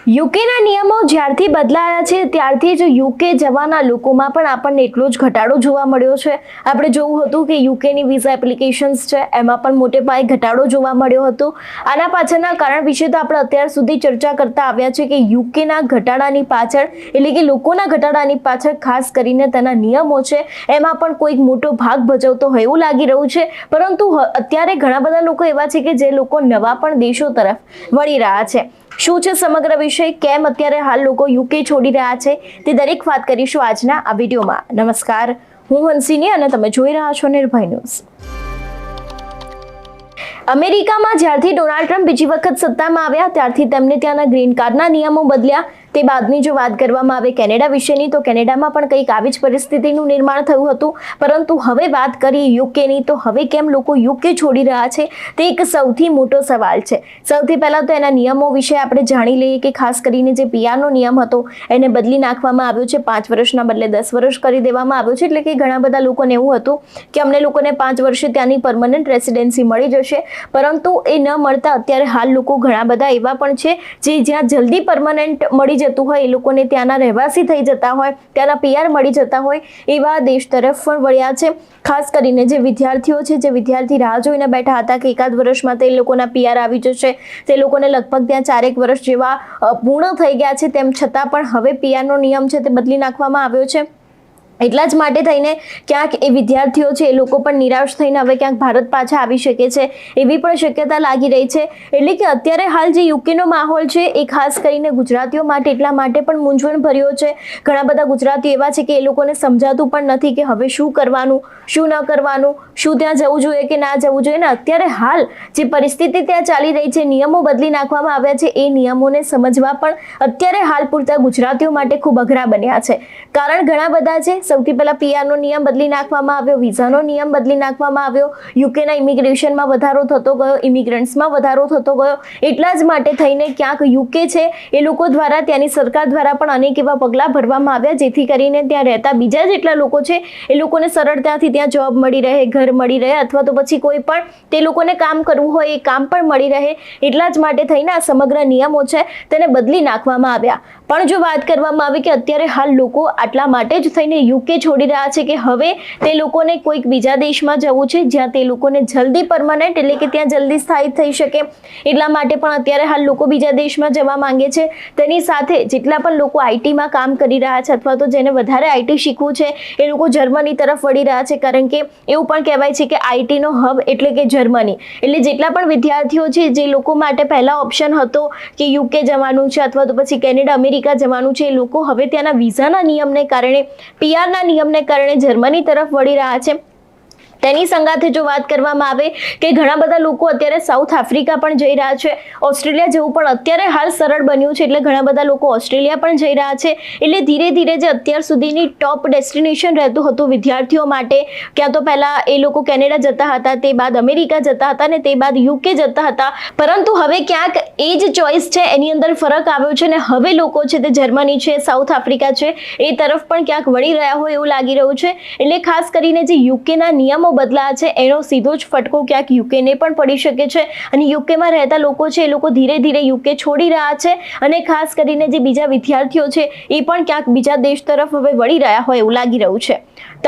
યુકેના નિયમો જ્યારથી બદલાયા છે ત્યારથી જ યુકે જવાના લોકોમાં પણ આપણને એટલો જ ઘટાડો જોવા મળ્યો છે। આપણે જોવું હતું કે યુકેની વિઝા એપ્લિકેશન્સ છે એમાં પણ મોટે પાયે ઘટાડો જોવા મળ્યો હતો। આના પાછળના કારણ વિશે તો આપણે અત્યાર સુધી ચર્ચા કરતા આવ્યા છે કે યુકેના ઘટાડાની પાછળ એટલે કે લોકોના ઘટાડાની પાછળ ખાસ કરીને તેના નિયમો છે એમાં પણ કોઈક મોટો ભાગ ભજવતો હોય એવું લાગી રહ્યું છે। પરંતુ અત્યારે ઘણા બધા લોકો એવા છે કે જે લોકો નવા પણ દેશો તરફ વળી રહ્યા છે। શું છે સમગ્ર વિષય, કેમ અત્યારે હાલ લોકો યુકે છોડી રહ્યા છે તે દરેક વાત કરીશું આજના આ વિડીયોમાં। નમસ્કાર, હું હંસિની અને તમે જોઈ રહ્યા છો નિર્ભય ન્યૂઝ। અમેરિકામાં જ્યારથી ડોનાલ્ડ ટ્રમ્પ બીજી વખત સત્તામાં આવ્યા ત્યારથી તેમને ત્યાંના ગ્રીન કાર્ડના નિયમો બદલ્યા। તે બાદની જો વાત કરવામાં આવે કેનેડા વિશેની તો કેનેડામાં પણ કંઈક આવી જ પરિસ્થિતિનું નિર્માણ થયું હતું। પરંતુ હવે વાત કરીએ યુકેની તો હવે કેમ લોકો યુકે છોડી રહ્યા છે તે એક સૌથી મોટો સવાલ છે। સૌથી પહેલા તો એના નિયમો વિશે આપણે જાણી લઈએ કે ખાસ કરીને જે પીઆરનો નિયમ હતો એને બદલી નાખવામાં આવ્યો છે। 5 વર્ષના બદલે 10 વર્ષ કરી દેવામાં આવ્યો છે। એટલે કે ઘણા બધા લોકોને એવું હતું કે અમને લોકોને 5 વર્ષે ત્યાંની પરમનન્ટ રેસિડેન્સી મળી જશે, પરંતુ એ ન મળતા અત્યારે હાલ લોકો ઘણા બધા એવા પણ છે જે જ્યાં જલ્દી પરમનન્ટ મળી જતું હોય એ લોકોને ત્યાંના રહેવાસી થઈ જતા હોય, ત્યાંના પીઆર મળી જતા હોય એવા દેશ તરફ પણ વળ્યા છે। ખાસ કરીને જે વિદ્યાર્થીઓ છે, જે વિદ્યાર્થી રાહ જોઈને બેઠા હતા કે એકાદ વર્ષમાં તે લોકોના પીઆર આવી જશે, તે લોકોને લગભગ ત્યાં 4 વર્ષ જેવા પૂર્ણ થઈ ગયા છે, તેમ છતાં પણ હવે પીઆરનો નિયમ છે તે બદલી નાખવામાં આવ્યો છે। એટલા જ માટે થઈને ક્યાંક એ વિદ્યાર્થીઓ છે એ લોકો પણ નિરાશ થઈને હવે ક્યાંક ભારત પાછા આવી શકે છે એવી પણ શક્યતા લાગી રહી છે। એટલે કે અત્યારે હાલ જે યુકેનો માહોલ છે એ ખાસ કરીને ગુજરાતીઓ માટે એટલા માટે પણ મૂંઝવણ ભર્યો છે। ઘણા બધા ગુજરાતીઓ એવા છે કે એ લોકોને સમજાતું પણ નથી કે હવે શું કરવાનું, શું ન કરવાનું, શું ત્યાં જવું જોઈએ કે ના જવું જોઈએ। ને અત્યારે હાલ જે પરિસ્થિતિ ત્યાં ચાલી રહી છે, નિયમો બદલી નાખવામાં આવ્યા છે, એ નિયમોને સમજવા પણ અત્યારે હાલ પૂરતા ગુજરાતીઓ માટે ખૂબ અઘરા બન્યા છે। કારણ ઘણા બધા છે। સૌથી પહેલા પીઆરનો નિયમ બદલી નાખવામાં આવ્યો, વિઝાનો નિયમ બદલી નાખવામાં આવ્યો, યુકેના ઇમિગ્રેશનમાં વધારો થતો ગયો, ઇમિગ્રન્ટ્સમાં વધારો થતો ગયો। એટલા જ માટે થઈને ક્યાંક યુકે છે એ લોકો દ્વારા, ત્યાંની સરકાર દ્વારા પણ અનેક એવા પગલાં ભરવામાં આવ્યા જેથી કરીને ત્યાં રહેતા બીજા જેટલા લોકો છે એ લોકોને સરળતાથી ત્યાં જોબ મળી રહે, ઘર મળી રહે, અથવા તો પછી કોઈ પણ તે લોકોને કામ કરવું હોય એ કામ પણ મળી રહે। એટલા જ માટે થઈને આ સમગ્ર નિયમો છે તેને બદલી નાખવામાં આવ્યા। પણ જો વાત કરવામાં આવે કે અત્યારે હાલ લોકો આટલા માટે જ થઈને યુકે છોડી રહ્યા છે કે હવે તે લોકોને કોઈક બીજા દેશમાં જવું છે જ્યાં તે લોકોને જલ્દી પરમનન્ટ એટલે કે ત્યાં જલ્દી સ્થાયી થઈ શકે, એટલા માટે પણ અત્યારે હાલ લોકો બીજા દેશમાં જવા માંગે છે। તેની સાથે જેટલા પણ લોકો આઈટીમાં કામ કરી રહ્યા છે અથવા તો જેને વધારે આઈટી શીખવું છે એ લોકો જર્મની તરફ વળી રહ્યા છે, કારણ કે એવું પણ કહેવાય છે કે આઈટીનો હબ એટલે કે જર્મની। એટલે જેટલા પણ વિદ્યાર્થીઓ છે જે લોકો માટે પહેલા ઓપ્શન હતો કે યુકે જવાનું છે અથવા તો પછી કેનેડા, અમેરિકા જવાનું છે, એ લોકો હવે ત્યાંના વિઝાના નિયમને કારણે, પીઆરના નિયમને કારણે જર્મની તરફ વળી રહ્યા છે। તેની સંગાથે જો વાત કરવામાં આવે કે ઘણા બધા લોકો અત્યારે સાઉથ આફ્રિકા પણ જઈ રહ્યા છે, ઓસ્ટ્રેલિયા જવું પણ અત્યારે હાલ સરળ બન્યું છે, એટલે ઘણા બધા લોકો ઓસ્ટ્રેલિયા પણ જઈ રહ્યા છે। એટલે ધીરે ધીરે જે અત્યાર સુધીની ટોપ ડેસ્ટિનેશન રહેતું હતું વિદ્યાર્થીઓ માટે, ક્યાં તો પહેલા એ લોકો કેનેડા જતા હતા, તે બાદ અમેરિકા જતા હતા ને તે બાદ યુકે જતા હતા, પરંતુ હવે ક્યાંક એ જ ચોઇસ છે એની અંદર ફરક આવ્યો છે ને હવે લોકો છે તે જર્મની છે, સાઉથ આફ્રિકા છે એ તરફ પણ ક્યાંક વળી રહ્યા હોય એવું લાગી રહ્યું છે। એટલે ખાસ કરીને જે યુકેના નિયમો બદલાયા છે એનો સીધો જ ફટકો ક્યાંક યુકેને પણ પડી શકે છે અને યુકેમાં રહેતા લોકો છે એ લોકો ધીરે ધીરે યુકે છોડી રહ્યા છે અને ખાસ કરીને જે બીજા વિદ્યાર્થીઓ છે એ પણ ક્યાંક બીજા દેશ તરફ હવે વળી રહ્યા હોય એવું લાગી રહ્યું છે।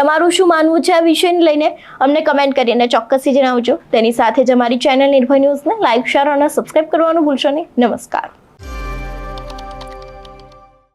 તમારું શું માનવું છે આ વિષયને લઈને અમને કમેન્ટ કરીને ચોક્કસથી જણાવજો। તેની સાથે જ અમારી ચેનલ નિર્ભય ન્યૂઝને લાઈક, શેર અને સબસ્ક્રાઇબ કરવાનું ભૂલશો નહીં। નમસ્કાર।